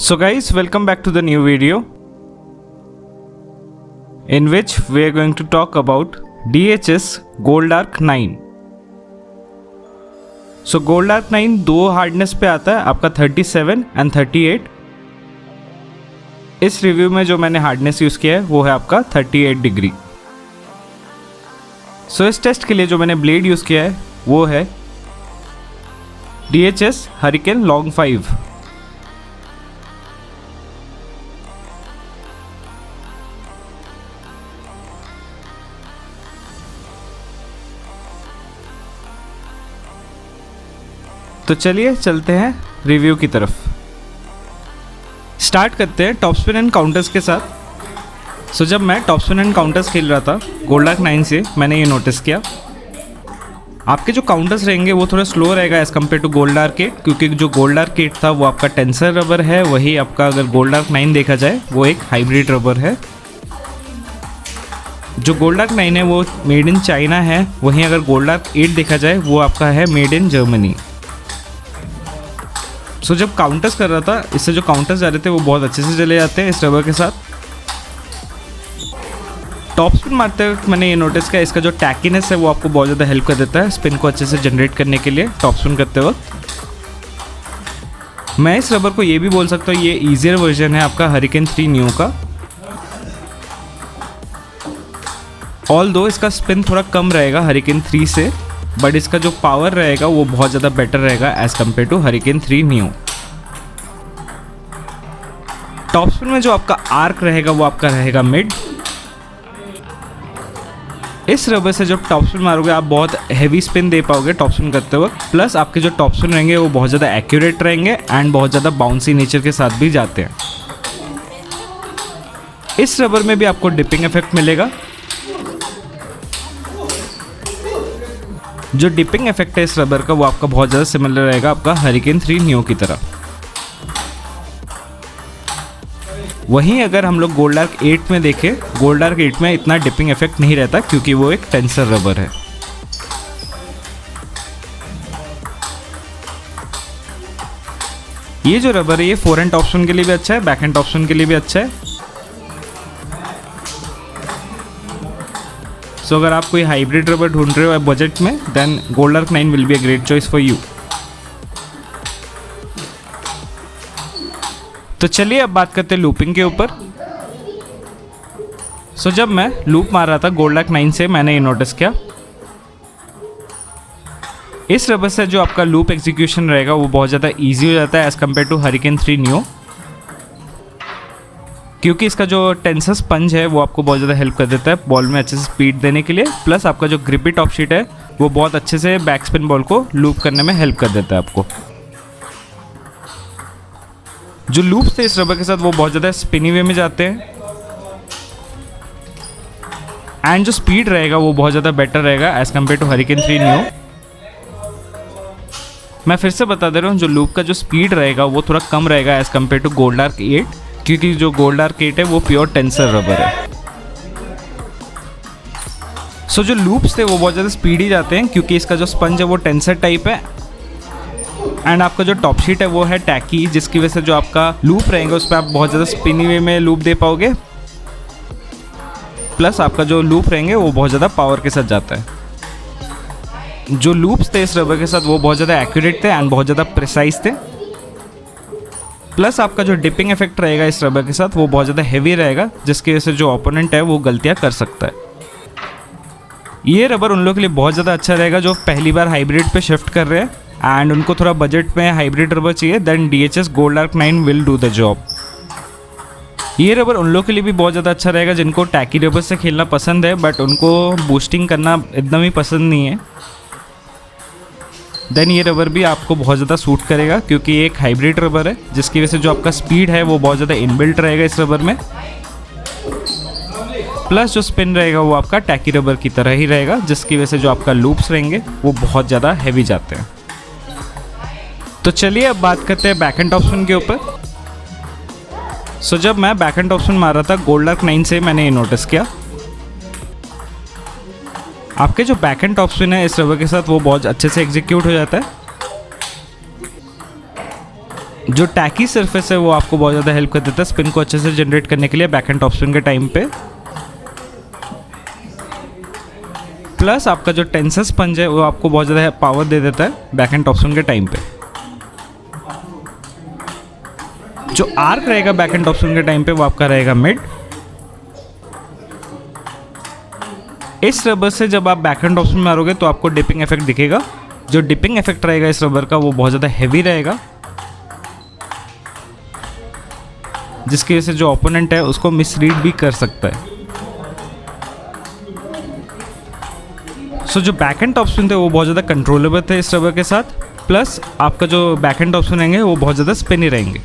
So guys, welcome back to the new video in which we are going to talk about DHS Gold Arc 9. So Gold Arc 9 दो hardness पे आता है, आपका 37 and 38. इस review में जो मैंने हार्डनेस यूज़ किया है वो है आपका 38 डिग्री. सो इस टेस्ट के लिए जो मैंने ब्लेड यूज़ किया है वो है DHS Hurricane Long 5. तो चलिए चलते हैं रिव्यू की तरफ. स्टार्ट करते हैं टॉपस्पिन एंड काउंटर्स के साथ. सो जब मैं टॉपस्पिन एंड काउंटर्स खेल रहा था गोल्डार्क 9 से, मैंने ये नोटिस किया आपके जो काउंटर्स रहेंगे वो थोड़ा स्लो रहेगा एज़ कम्पेयर टू गोल्डार्क 8, क्योंकि जो गोल्डार्क 8 था वो आपका टेंसर रबर है, वही आपका अगर गोल्डार्क 9 देखा जाए वो एक हाइब्रिड रबर है. जो गोल्डार्क 9 है वो मेड इन चाइना है, वहीं अगर गोल्डार्क 8 देखा जाए वो आपका है मेड इन जर्मनी. सो जब काउंटर्स कर रहा था, इससे जो काउंटर्स जा रहे थे वो बहुत अच्छे से चले जाते हैं इस रबर के साथ. टॉप स्पिन मारते वक्त मैंने ये नोटिस किया इसका जो टैकीनेस है वो आपको बहुत ज़्यादा हेल्प कर देता है स्पिन को अच्छे से जनरेट करने के लिए टॉप स्पिन करते वक्त. मैं इस रबर को ये भी बोल सकता हूँ ये ईजियर वर्जन है आपका हरिकेन 3 न्यू का. ऑल्दो इसका स्पिन थोड़ा कम रहेगा हरिकेन 3 से, बट इसका जो पावर रहेगा वो बहुत ज़्यादा बेटर रहेगा as compared to Hurricane 3 Neo. Top spin में जो आपका आर्क रहेगा वो आपका रहेगा मिड. इस रबर से जब टॉप स्पिन मारोगे आप बहुत हैवी स्पिन दे पाओगे टॉप स्पिन करते वक्त, प्लस आपके जो टॉप स्पिन रहेंगे वो बहुत ज़्यादा एक्यूरेट रहेंगे एंड बहुत ज़्यादा बाउंसी नेचर के साथ भी जाते हैं. इस रबर में भी आपको डिपिंग इफेक्ट मिलेगा. जो डिपिंग इफेक्ट है इस रबर का वो आपका बहुत ज़्यादा सिमिलर रहेगा आपका हरिकेन 3 न्यू की तरह. वहीं अगर हम लोग गोल्डार्क 8 में देखें, गोल्डार्क 8 में इतना डिपिंग इफेक्ट नहीं रहता क्योंकि वो एक टेंसर रबर है. ये जो रबर है ये फोर हैंड ऑप्शन के लिए भी अच्छा है, बैक हैंड ऑप्शन के लिए भी अच्छा है. सो अगर आप कोई हाइब्रिड रबर ढूंढ रहे हो बजट में, then Goldark 9 will be a great choice for you. तो चलिए अब बात करते हैं लूपिंग के ऊपर. सो जब मैं लूप मार रहा था गोल्डार्क 9 से, मैंने ये नोटिस किया इस रबर से जो आपका लूप एग्जीक्यूशन रहेगा वो बहुत ज़्यादा इजी हो जाता है as compared to Hurricane 3 Neo, क्योंकि इसका जो टेंसर स्पंज है वो आपको बहुत ज़्यादा हेल्प कर देता है बॉल में अच्छे से स्पीड देने के लिए, प्लस आपका जो ग्रिपी टॉप शीट है वो बहुत अच्छे से बैक स्पिन बॉल को लूप करने में हेल्प कर देता है आपको. जो लूप्स थे इस रबर के साथ वो बहुत ज़्यादा स्पिनी वे में जाते हैं एंड जो स्पीड रहेगा वो बहुत ज़्यादा बेटर रहेगा as compared to Hurricane 3 Neo. मैं फिर से बता दे रहा हूँ जो लूप का जो स्पीड रहेगा वो थोड़ा कम रहेगा एज़ कम्पेयर टू गोल्डार्क 8, क्योंकि जो गोल्डार्क 8 है वो प्योर टेंसर रबर है. सो जो लूप्स थे वो बहुत ज़्यादा स्पीडी जाते हैं क्योंकि इसका जो स्पंज है वो टेंसर टाइप है एंड आपका जो टॉप शीट है वो है टैकी, जिसकी वजह से जो आपका लूप रहेंगे उस पर आप बहुत ज़्यादा स्पिनी वे में लूप दे पाओगे, प्लस आपका जो लूप रहेंगे वो बहुत ज़्यादा पावर के साथ जाता है. जो लूप्स थे इस रबर के साथ वो बहुत ज़्यादा एक्यूरेट थे एंड बहुत ज़्यादा प्रिसाइज थे, प्लस आपका जो डिपिंग इफेक्ट रहेगा इस रबर के साथ वो बहुत ज़्यादा हैवी रहेगा, जिसकी वजह से जो ओपोनेंट है वो गलतियाँ कर सकता है. ये रबर उन लोगों के लिए बहुत ज़्यादा अच्छा रहेगा जो पहली बार हाइब्रिड पे शिफ्ट कर रहे हैं एंड उनको थोड़ा बजट में हाइब्रिड रबर चाहिए, then DHS Goldarc 9 will do the job. ये रबर उन लोगों के लिए भी बहुत ज़्यादा अच्छा रहेगा जिनको टैकी रबर से खेलना पसंद है बट उनको बूस्टिंग करना एकदम ही पसंद नहीं है, देन ये रबर भी आपको बहुत ज़्यादा सूट करेगा क्योंकि ये एक हाइब्रिड रबर है, जिसकी वजह से जो आपका स्पीड है वो बहुत ज़्यादा इनबिल्ट रहेगा इस रबर में, प्लस जो स्पिन रहेगा वो आपका टैकी रबर की तरह ही रहेगा, जिसकी वजह से जो आपका लूप्स रहेंगे वो बहुत ज़्यादा हैवी जाते हैं. तो चलिए अब बात करते हैं बैक हैंड ऑप्शन के ऊपर. सो जब मैं बैक हैंड ऑप्शन मार रहा था गोल्डार्क 9 से, मैंने ये नोटिस किया आपके जो बैक हैंड टॉप स्पिन है इस रबर के साथ वो बहुत अच्छे से एग्जीक्यूट हो जाता है. जो टैकी सरफेस है वो आपको बहुत ज़्यादा हेल्प कर देता है स्पिन को अच्छे से जनरेट करने के लिए बैक हैंड टॉप स्पिन के टाइम पे। प्लस आपका जो टेंसर स्पंज है वो आपको बहुत ज़्यादा पावर दे देता है बैक हैंड टॉप स्पिन के टाइम पे। जो आर्क रहेगा बैक हैंड टॉप स्पिन के टाइम पे वो आपका रहेगा मिड। इस रबर से जब आप बैक हैंड टॉप स्पिन मारोगे तो आपको डिपिंग इफेक्ट दिखेगा। जो डिपिंग इफेक्ट रहेगा इस रबर का वो बहुत ज़्यादा हैवी रहेगा, जिसकी वजह से जो ओपोनेंट है उसको मिसरीड भी कर सकता है। सो जो बैक हैंड टॉप स्पिन थे वो बहुत ज़्यादा कंट्रोलेबल थे इस रबर के साथ। प्लस आपका जो बैक हैंड टॉप स्पिन रहेंगे वो बहुत ज़्यादा स्पिनी रहेंगे।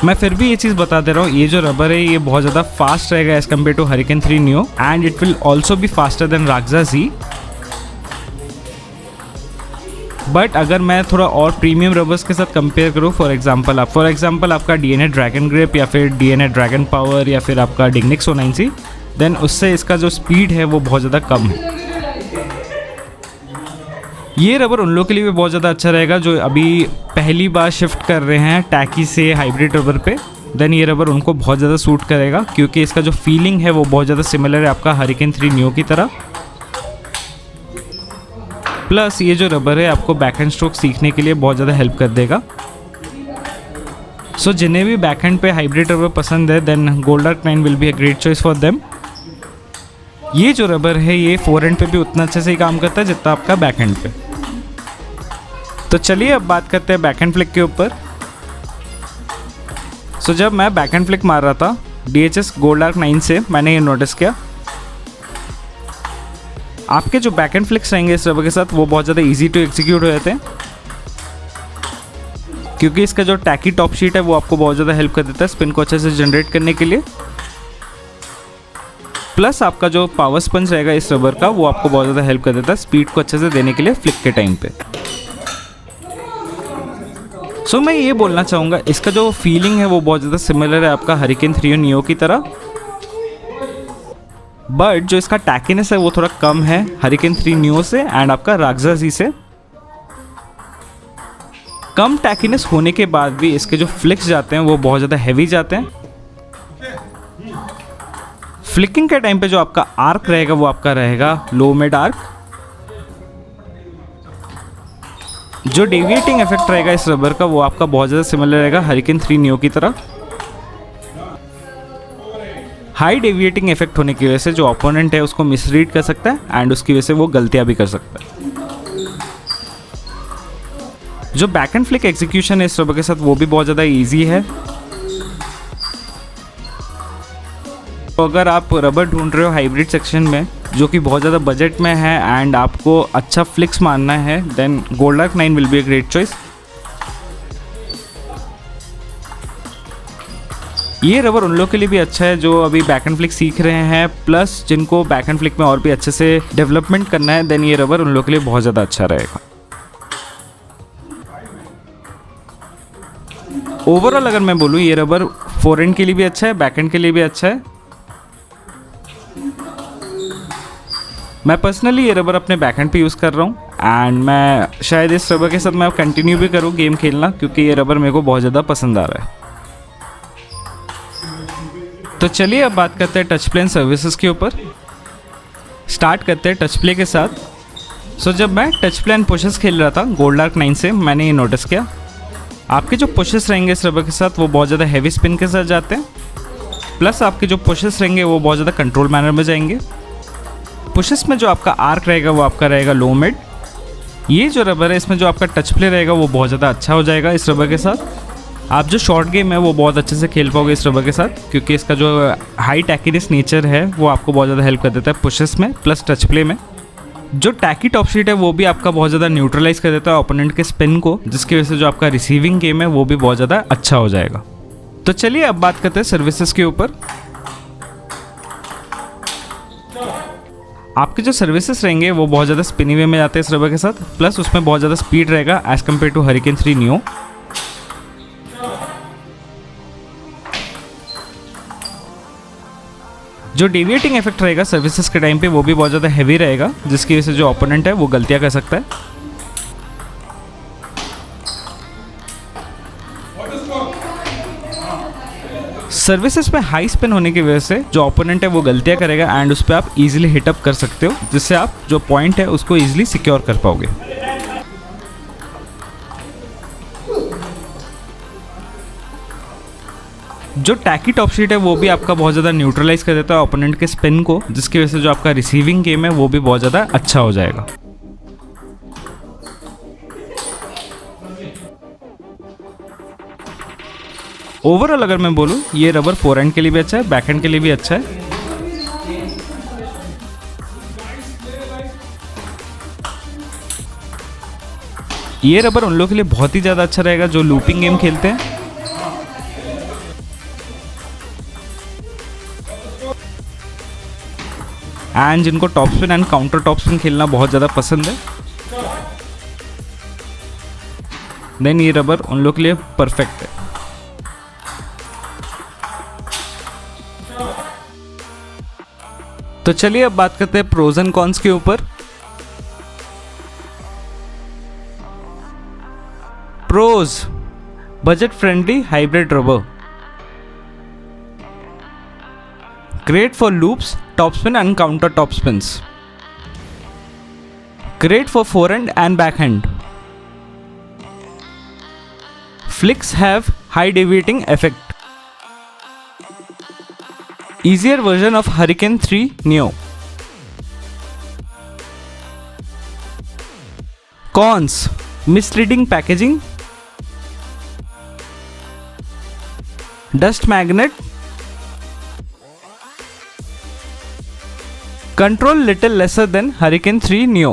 मैं फिर भी ये चीज़ बता दे रहा हूँ, ये जो रबर है ये बहुत ज़्यादा फास्ट रहेगा as compare to Hurricane 3 neo and it will also be faster than Rakza Z. But अगर मैं थोड़ा और प्रीमियम रबर्स के साथ कंपेयर करूँ, फॉर एग्जांपल आपका DNA ड्रैगन ग्रिप या फिर DNA ड्रैगन पावर या फिर आपका डिग्निक्स 09C, देन उससे इसका जो स्पीड है वो बहुत ज़्यादा कम है। ये रबर उन लोगों के लिए भी बहुत ज़्यादा अच्छा रहेगा जो अभी पहली बार शिफ्ट कर रहे हैं टैकी से हाइब्रिड रबर पे। देन ये रबर उनको बहुत ज़्यादा सूट करेगा क्योंकि इसका जो फीलिंग है वो बहुत ज़्यादा सिमिलर है आपका हरिकेन 3 नियो की तरह। प्लस ये जो रबर है आपको बैक हैंड स्ट्रोक सीखने के लिए बहुत ज़्यादा हेल्प कर देगा। सो जिन्हें भी बैक हैंड पे हाइब्रिड रबर पसंद है then Goldark 9 will be a great choice for them. ये जो रबर है ये फोरहैंड पे भी उतना अच्छे से ही काम करता है जितना आपका बैक हैंड पे। तो चलिए अब बात करते हैं बैक हैंड फ्लिक के ऊपर। सो जब मैं बैक हैंड फ्लिक मार रहा था DHS गोल्ड आर्क 9 से मैंने ये नोटिस किया, आपके जो बैक हैंड फ्लिक्स रहेंगे इस रबर के साथ वो बहुत ज़्यादा इजी टू एग्जीक्यूट हो जाते हैं क्योंकि इसका जो टैकी टॉप शीट है वो आपको बहुत ज़्यादा हेल्प कर देता है स्पिन को अच्छे से जनरेट करने के लिए। प्लस आपका जो पावर स्पंज रहेगा इस रबर का वो आपको बहुत ज़्यादा हेल्प कर देता है स्पीड को अच्छे से देने के लिए फ्लिक के टाइम पे। सो मैं ये बोलना चाहूँगा इसका जो फीलिंग है वो बहुत ज़्यादा सिमिलर है आपका हरिकेन 3 नियो की तरह, बट जो इसका टैकीनेस है वो थोड़ा कम है हरिकेन 3 नियो से एंड आपका राक्सा जी से। कम टैकीनेस होने के बाद भी इसके जो फ्लिक्स जाते हैं वो बहुत ज़्यादा हैवी जाते हैं। फ्लिकिंग के टाइम पे जो आपका आर्क रहेगा वो आपका रहेगा लो मिड आर्क। जो डेविएटिंग इफेक्ट रहेगा इस रबर का वो आपका बहुत ज़्यादा सिमिलर रहेगा हरिकेन 3 नियो की तरह। हाई डेविएटिंग इफेक्ट होने की वजह से जो ओपोनेंट है उसको मिसरीड कर सकता है एंड उसकी वजह से वो गलतियां भी कर सकता है। जो बैक हैंड फ्लिक एग्जीक्यूशन है इस रबर के साथ वो भी बहुत ज़्यादा इजी है। तो अगर आप रबर ढूंढ रहे हो हाइब्रिड सेक्शन में जो कि बहुत ज़्यादा बजट में है एंड आपको अच्छा फ्लिक्स मारना है then Goldark 9 will be a great choice. ये रबर उन लोगों के लिए भी अच्छा है जो अभी बैक हैंड फ्लिक सीख रहे हैं, प्लस जिनको बैक हैंड फ्लिक में और भी अच्छे से डेवलपमेंट करना है देन ये रबर उन लोगों के लिए बहुत ज़्यादा अच्छा रहेगा। ओवरऑल अगर मैं बोलूँ ये रबर फोरहैंड के लिए भी अच्छा है, बैक हैंड के लिए भी अच्छा है। मैं पर्सनली ये रबर अपने बैक हैंड पे यूज़ कर रहा हूँ एंड मैं शायद इस रबर के साथ मैं कंटिन्यू भी करूँ गेम खेलना क्योंकि ये रबर मेरे को बहुत ज़्यादा पसंद आ रहा है। तो चलिए अब बात करते हैं टच प्ले एंड सर्विसेज के ऊपर। स्टार्ट करते हैं टच प्ले के साथ। सो जब मैं टच प्ले एंड पुशेस खेल रहा था गोल्डार्क 9 से मैंने ये नोटिस किया आपके जो पुशेस रहेंगे इस रबर के साथ वो बहुत ज़्यादा हैवी स्पिन के साथ जाते हैं। प्लस आपके जो पुशेस रहेंगे वो बहुत ज़्यादा कंट्रोल मैनर में जाएंगे। पुशेस में जो आपका आर्क रहेगा वो आपका रहेगा लो मिड। ये जो रबर है इसमें जो आपका टच प्ले रहेगा वो बहुत ज़्यादा अच्छा हो जाएगा इस रबर के साथ। आप जो शॉर्ट गेम है वो बहुत अच्छे से खेल पाओगे इस रबर के साथ क्योंकि इसका जो हाई टैकीनेस नेचर है वो आपको बहुत ज़्यादा हेल्प कर देता है पुशेस में प्लस टच प्ले में। जो टैकी टॉप शीट है वो भी आपका बहुत ज़्यादा न्यूट्रलाइज कर देता है ओपोनेंट के स्पिन को, जिसकी वजह से जो आपका रिसीविंग गेम है वो भी बहुत ज़्यादा अच्छा हो जाएगा। तो चलिए अब बात करते हैं सर्विसेज के ऊपर। आपके जो सर्विसेज रहेंगे वो बहुत ज़्यादा स्पिनी वे में जाते हैं इस रबर के साथ, प्लस उसमें बहुत ज़्यादा स्पीड रहेगा as compare to Hurricane 3 Neo. जो डेविएटिंग इफेक्ट रहेगा सर्विसेज के टाइम पे वो भी बहुत ज़्यादा हैवी रहेगा जिसकी वजह से जो ओपोनेंट है वो गलतियां कर सकता है। सर्विसेज पे हाई स्पिन होने की वजह से जो ओपोनेंट है वो गलतियां करेगा एंड उस पर आप इजीली हिट अप कर सकते हो, जिससे आप जो पॉइंट है उसको इजीली सिक्योर कर पाओगे। जो टैकी टॉप शीट है वो भी आपका बहुत ज़्यादा न्यूट्रलाइज कर देता है ओपोनेंट के स्पिन को, जिसकी वजह से जो आपका रिसीविंग गेम है वो भी बहुत ज़्यादा अच्छा हो जाएगा। ओवरऑल अगर मैं बोलूँ, ये रबर फोरहैंड के लिए भी अच्छा है, बैकहैंड के लिए भी अच्छा है। ये रबर उन लोगों के लिए बहुत ही ज़्यादा अच्छा रहेगा जो लूपिंग गेम खेलते हैं। एंड जिनको top spin and counter top spin खेलना बहुत ज़्यादा पसंद है, देन ये रबर उन लोगों के लिए परफेक्ट है। तो चलिए अब बात करते हैं प्रोज एंड कॉन्स के ऊपर। Pros: budget friendly hybrid rubber, great for loops, topspin and counter top spins. Great for forehand and backhand. Flicks have high deviating effect. Easier version of Hurricane 3 Neo. Cons: misleading packaging, dust magnet, control little lesser than Hurricane 3 Neo.